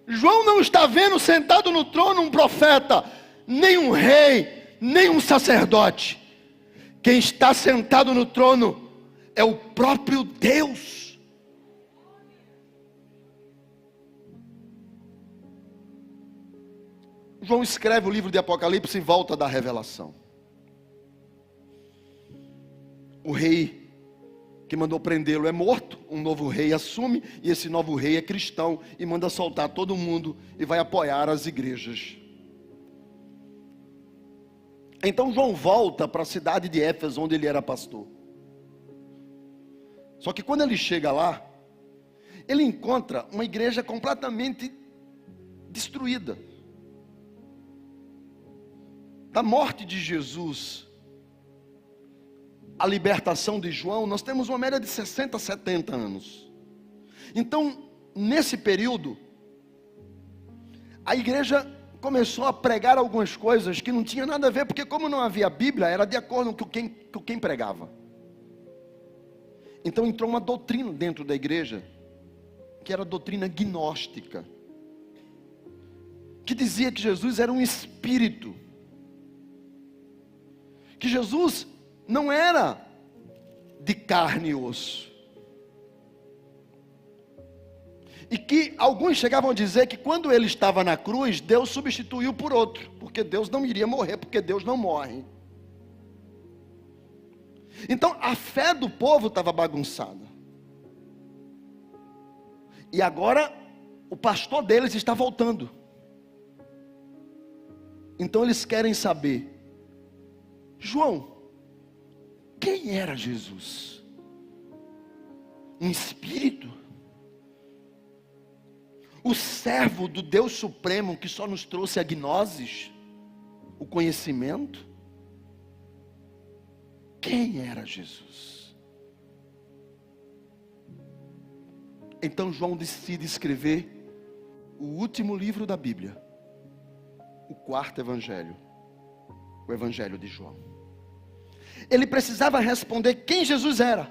João não está vendo sentado no trono um profeta, nem um rei, nem um sacerdote. Quem está sentado no trono é o próprio Deus. João escreve o livro de Apocalipse em volta da revelação. O rei que mandou prendê-lo é morto, um novo rei assume, e esse novo rei é cristão, e manda soltar todo mundo, e vai apoiar as igrejas. Então João volta para a cidade de Éfeso, onde ele era pastor. Só que quando ele chega lá, ele encontra uma igreja completamente destruída. Da morte de Jesus, a libertação de João, nós temos uma média de 60, 70 anos. Então, nesse período, a igreja começou a pregar algumas coisas que não tinha nada a ver, porque como não havia Bíblia, era de acordo com quem pregava. Então entrou uma doutrina dentro da igreja, que era a doutrina gnóstica, que dizia que Jesus era um espírito, que Jesus não era de carne e osso. E que alguns chegavam a dizer que quando ele estava na cruz, Deus substituiu por outro, porque Deus não iria morrer, porque Deus não morre. Então a fé do povo estava bagunçada. E agora o pastor deles está voltando. Então eles querem saber: João, quem era Jesus? Um espírito? O servo do Deus Supremo que só nos trouxe a gnoses, o conhecimento? Quem era Jesus? Então João decide escrever o último livro da Bíblia, o 4º evangelho, o Evangelho de João. Ele precisava responder quem Jesus era.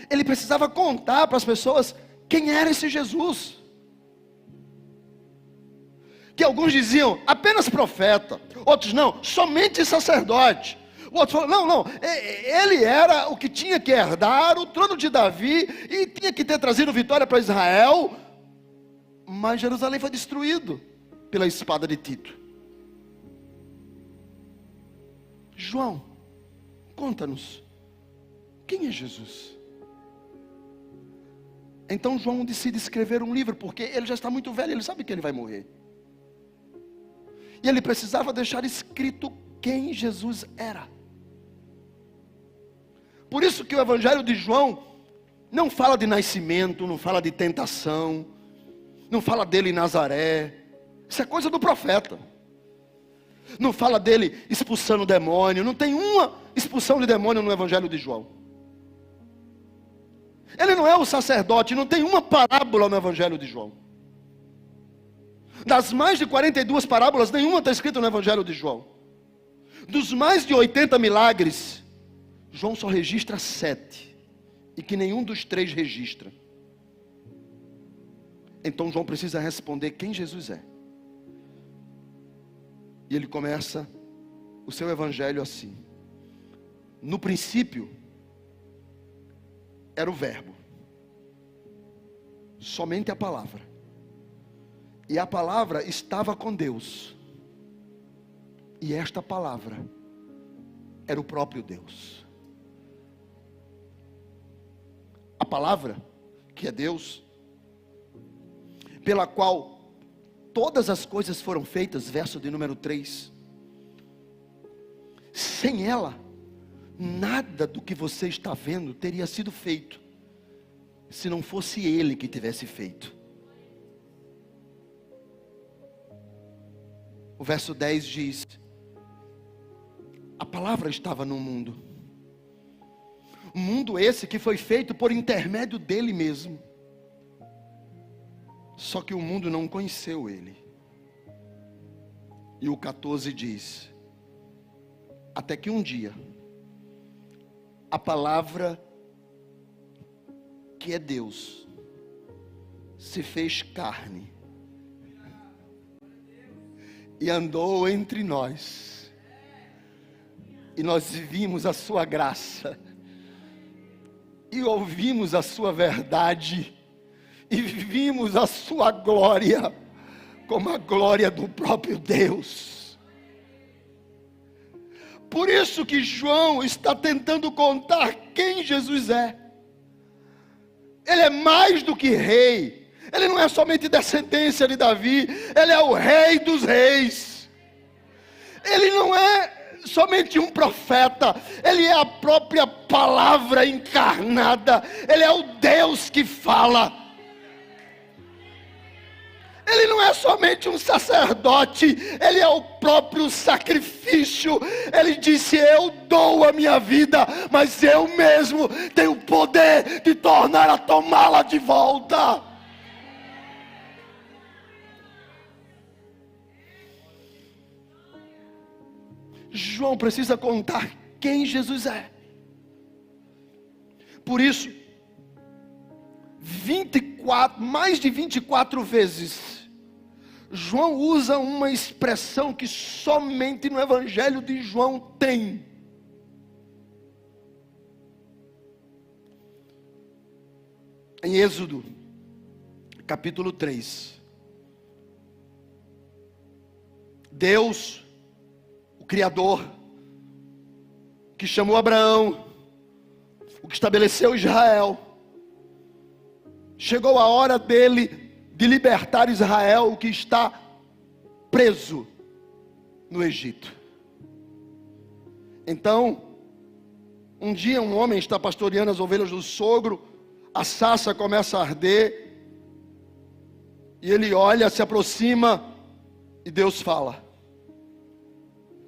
Ele precisava contar para as pessoas quem era esse Jesus. Que alguns diziam apenas profeta, outros não, somente sacerdote. O outro falou: não, ele era o que tinha que herdar o trono de Davi e tinha que ter trazido vitória para Israel. Mas Jerusalém foi destruído pela espada de Tito. João, conta-nos, quem é Jesus? Então João decide escrever um livro, porque ele já está muito velho, ele sabe que ele vai morrer. E ele precisava deixar escrito quem Jesus era. Por isso que o Evangelho de João não fala de nascimento, não fala de tentação, não fala dele em Nazaré. Isso é coisa do profeta. Não fala dele expulsando demônio, não tem uma expulsão de demônio no Evangelho de João. Ele não é o sacerdote, não tem uma parábola no Evangelho de João. Das mais de 42 parábolas, nenhuma está escrita no Evangelho de João. Dos mais de 80 milagres, João só registra 7. E que nenhum dos 3 registra. Então João precisa responder quem Jesus é. E ele começa o seu evangelho assim: no princípio era o verbo, somente a palavra, e a palavra estava com Deus, e esta palavra era o próprio Deus. A palavra, que é Deus, pela qual todas as coisas foram feitas, verso de número 3. Sem ela, nada do que você está vendo teria sido feito, se não fosse Ele que tivesse feito. O verso 10 diz: a palavra estava no mundo. O mundo esse que foi feito por intermédio dele mesmo. Só que o mundo não conheceu ele. E o 14 diz: até que um dia, a palavra, que é Deus, se fez carne e andou entre nós, e nós vimos a sua graça, e ouvimos a sua verdade, e vimos a sua glória, como a glória do próprio Deus. Por isso que João está tentando contar quem Jesus é. Ele é mais do que rei. Ele não é somente descendência de Davi, ele é o rei dos reis. Ele não é somente um profeta, ele é a própria palavra encarnada. Ele é o Deus que fala. Ele não é somente um sacerdote, ele é o próprio sacrifício. Ele disse: eu dou a minha vida, mas eu mesmo tenho o poder de tornar a tomá-la de volta. João precisa contar quem Jesus é. Por isso, mais de 24 vezes, João usa uma expressão que somente no Evangelho de João tem. Em Êxodo, capítulo 3, Deus, o Criador, que chamou Abraão, o que estabeleceu Israel, chegou a hora dele de libertar Israel, que está preso no Egito. Então, um dia um homem está pastoreando as ovelhas do sogro, a sarça começa a arder, e ele olha, se aproxima, e Deus fala: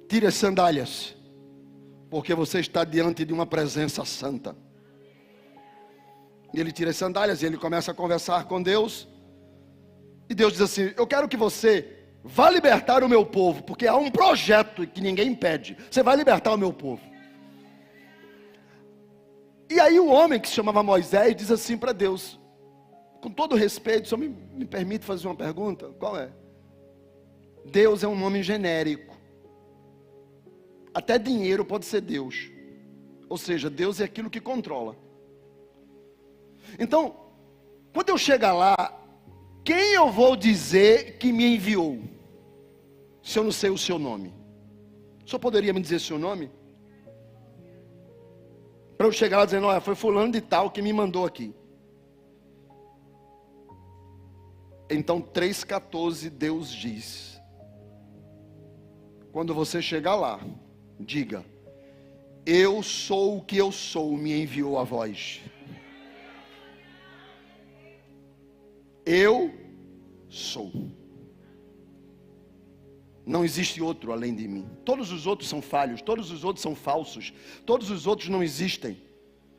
tire as sandálias, porque você está diante de uma presença santa. E ele tira as sandálias, e ele começa a conversar com Deus, e Deus diz assim: eu quero que você vá libertar o meu povo, porque há um projeto que ninguém impede, você vai libertar o meu povo. E aí o homem que se chamava Moisés diz assim para Deus, com todo respeito: só me permite fazer uma pergunta? Qual é? Deus é um nome genérico, até dinheiro pode ser Deus, ou seja, Deus é aquilo que controla. Então, quando eu chegar lá, quem eu vou dizer que me enviou, se eu não sei o seu nome? O senhor poderia me dizer o seu nome? Para eu chegar lá dizendo, olha, foi fulano de tal que me mandou aqui. Então 3,14 Deus diz, quando você chegar lá, diga, eu sou o que eu sou, me enviou a voz. Eu sou. Não existe outro além de mim. Todos os outros são falhos, todos os outros são falsos, todos os outros não existem.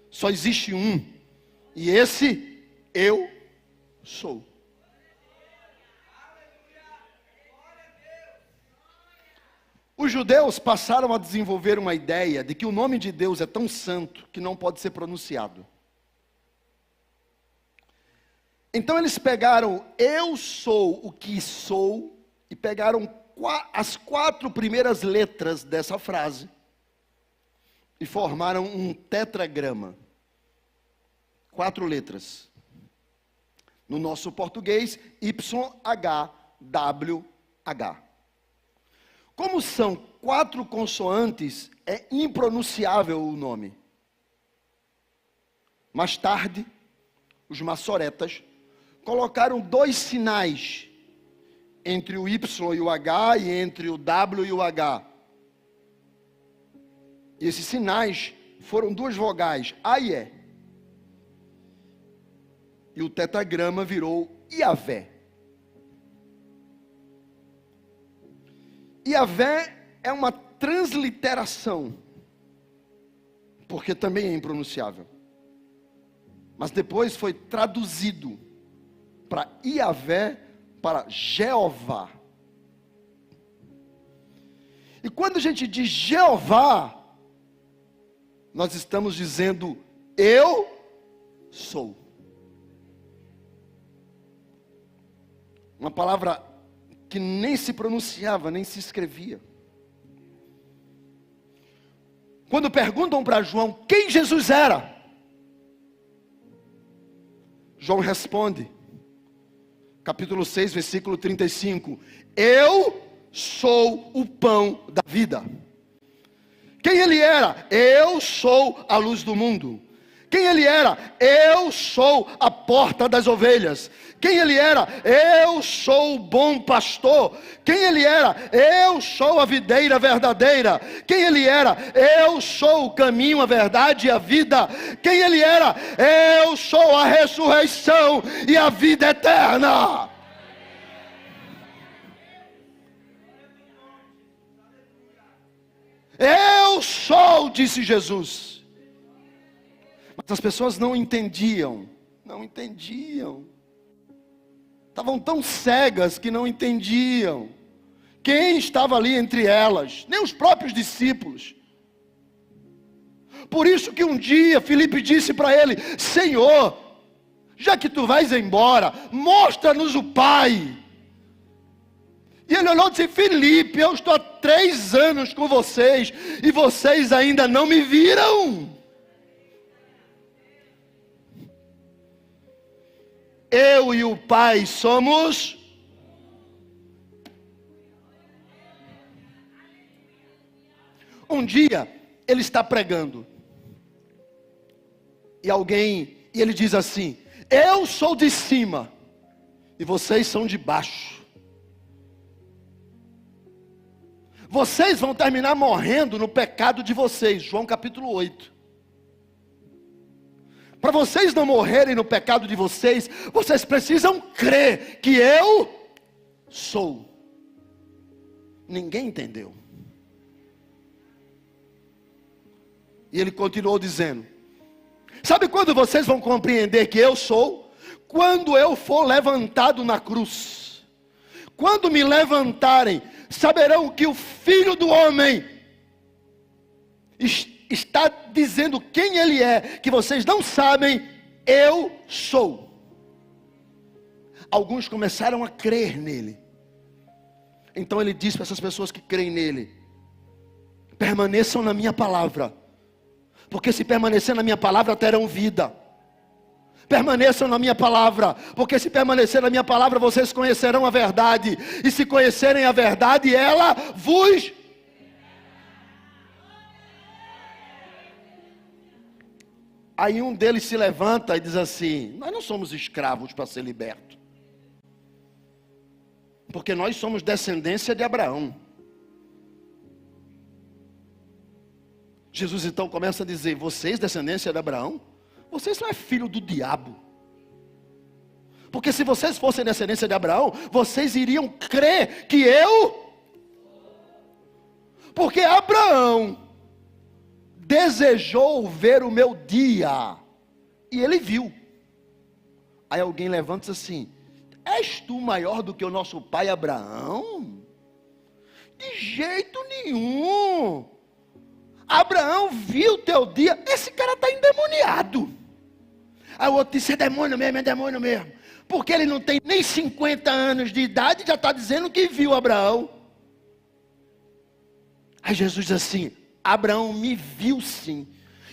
Só existe um. E esse eu sou. Os judeus passaram a desenvolver uma ideia de que o nome de Deus é tão santo que não pode ser pronunciado. Então eles pegaram eu sou o que sou e pegaram as 4 primeiras letras dessa frase e formaram um tetragrama. 4 letras. No nosso português, YHWH. Como são 4 consoantes, é impronunciável o nome. Mais tarde, os maçoretas colocaram 2 sinais entre o Y e o H e entre o W e o H. E esses sinais foram 2 vogais, A e E. E o tetragrama virou Iavé. Iavé é uma transliteração, porque também é impronunciável. Mas depois foi traduzido para Iavé, para Jeová. E quando a gente diz Jeová, nós estamos dizendo eu sou. Uma palavra que nem se pronunciava, nem se escrevia. Quando perguntam para João quem Jesus era, João responde, capítulo 6, versículo 35, eu sou o pão da vida. Quem ele era? Eu sou a luz do mundo. Quem ele era? Eu sou a porta das ovelhas. Quem ele era? Eu sou o bom pastor. Quem ele era? Eu sou a videira verdadeira. Quem ele era? Eu sou o caminho, a verdade e a vida. Quem ele era? Eu sou a ressurreição e a vida eterna. Eu sou, disse Jesus. Mas as pessoas não entendiam. Estavam tão cegas que não entendiam quem estava ali entre elas, nem os próprios discípulos. Por isso que um dia Filipe disse para ele, Senhor, já que tu vais embora, mostra-nos o Pai. E ele olhou e disse, Filipe, eu estou há 3 anos com vocês, e vocês ainda não me viram. Eu e o Pai somos. Um dia, ele está pregando. E ele diz assim, eu sou de cima, e vocês são de baixo. Vocês vão terminar morrendo no pecado de vocês. João capítulo 8. Para vocês não morrerem no pecado de vocês, vocês precisam crer que eu sou. Ninguém entendeu. E ele continuou dizendo, sabe quando vocês vão compreender que eu sou? Quando eu for levantado na cruz. Quando me levantarem, saberão que o Filho do Homem está dizendo quem ele é, que vocês não sabem, eu sou. Alguns começaram a crer nele. Então ele disse para essas pessoas que creem nele, permaneçam na minha palavra, porque se permanecer na minha palavra terão vida. permaneçam na minha palavra, porque se permanecer na minha palavra, vocês conhecerão a verdade, e se conhecerem a verdade, ela vos... Aí um deles se levanta e diz assim: nós não somos escravos para ser libertos, porque nós somos descendência de Abraão. Jesus então começa a dizer: vocês, descendência de Abraão, vocês não é filho do diabo. Porque se vocês fossem descendência de Abraão, vocês iriam crer que eu... Porque Abraão desejou ver o meu dia, e ele viu. Aí alguém levanta e diz assim: és tu maior do que o nosso pai Abraão? De jeito nenhum. Abraão viu o teu dia. Esse cara está endemoniado. Aí o outro disse: é demônio mesmo. Porque ele não tem nem 50 anos de idade, já está dizendo que viu Abraão. Aí Jesus diz assim: Abraão me viu sim.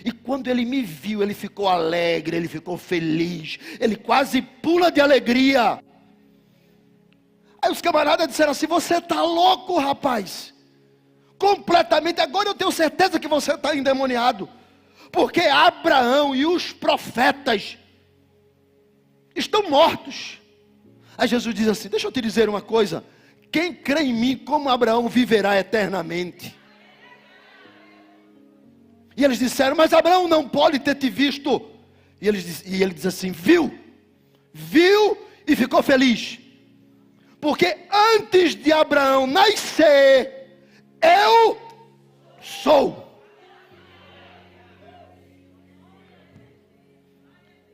E quando ele me viu, ele ficou alegre, ele ficou feliz, ele quase pula de alegria. Aí os camaradas disseram assim: você está louco, rapaz, completamente. Agora eu tenho certeza que você está endemoniado, porque Abraão e os profetas estão mortos. Aí Jesus diz assim: deixa eu te dizer uma coisa, quem crê em mim como Abraão viverá eternamente. E eles disseram: mas Abraão não pode ter te visto. E ele diz assim: viu e ficou feliz, porque antes de Abraão nascer, eu sou.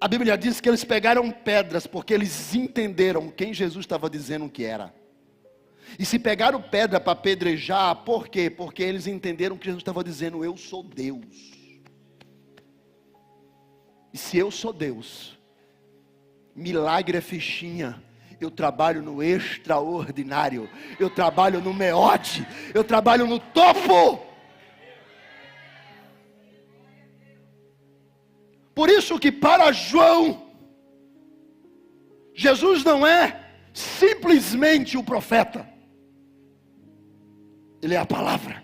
A Bíblia diz que eles pegaram pedras, porque eles entenderam quem Jesus estava dizendo que era. E se pegaram pedra para apedrejar, por quê? Porque eles entenderam que Jesus estava dizendo: eu sou Deus. E se eu sou Deus, milagre é fichinha. Eu trabalho no extraordinário, eu trabalho no meote, eu trabalho no topo. Por isso que para João, Jesus não é simplesmente o profeta, ele é a palavra.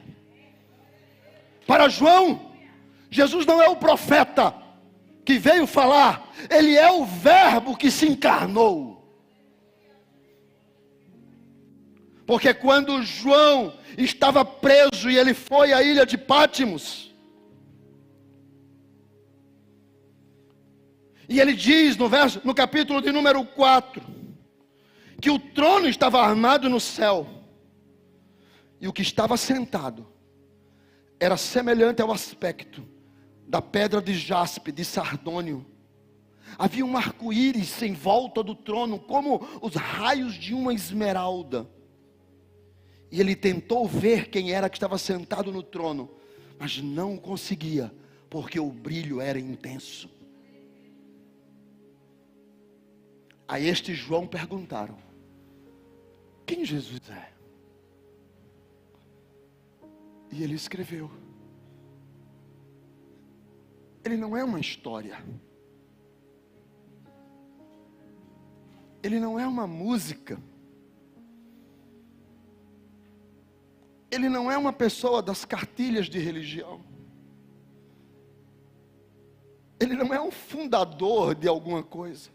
Para João, Jesus não é o profeta que veio falar, ele é o verbo que se encarnou. Porque quando João estava preso e ele foi à ilha de Pátimos, e ele diz no capítulo de número 4, que o trono estava armado no céu, e o que estava sentado era semelhante ao aspecto da pedra de jaspe, de sardônio. Havia um arco-íris em volta do trono, como os raios de uma esmeralda. E ele tentou ver quem era que estava sentado no trono, mas não conseguia, porque o brilho era intenso. A este João perguntaram: quem Jesus é? E ele escreveu. Ele não é uma história, ele não é uma música, ele não é uma pessoa das cartilhas de religião, ele não é um fundador de alguma coisa.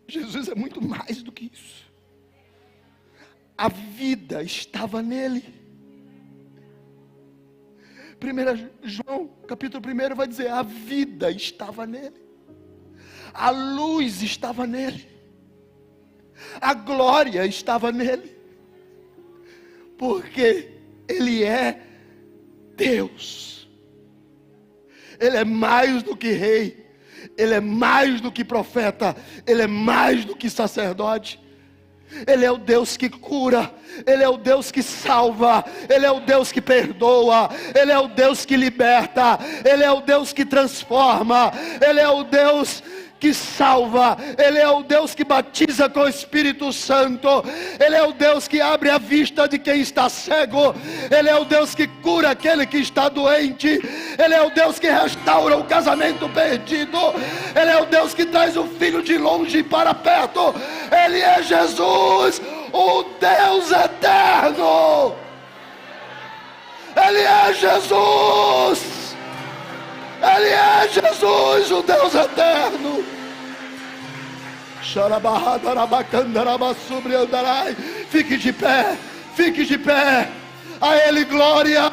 Jesus é muito mais do que isso. A vida estava nele. 1 João, capítulo 1 vai dizer: a vida estava nele, a luz estava nele, a glória estava nele, porque ele é Deus. Ele é mais do que rei, ele é mais do que profeta, ele é mais do que sacerdote. Ele é o Deus que cura, ele é o Deus que salva, ele é o Deus que perdoa, ele é o Deus que liberta, ele é o Deus que transforma, ele é o Deus que salva, ele é o Deus que batiza com o Espírito Santo, ele é o Deus que abre a vista de quem está cego, ele é o Deus que cura aquele que está doente, Ele é o Deus que restaura o casamento perdido. Ele é o Deus que traz o filho de longe para perto. Ele é Jesus, o Deus eterno. Ele é Jesus. Ele é Jesus, o Deus eterno. Fique de pé, fique de pé. A Ele glória,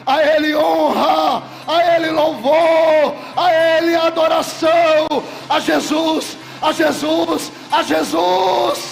a Ele honra, a Ele louvor, a Ele adoração, a Jesus, a Jesus, a Jesus.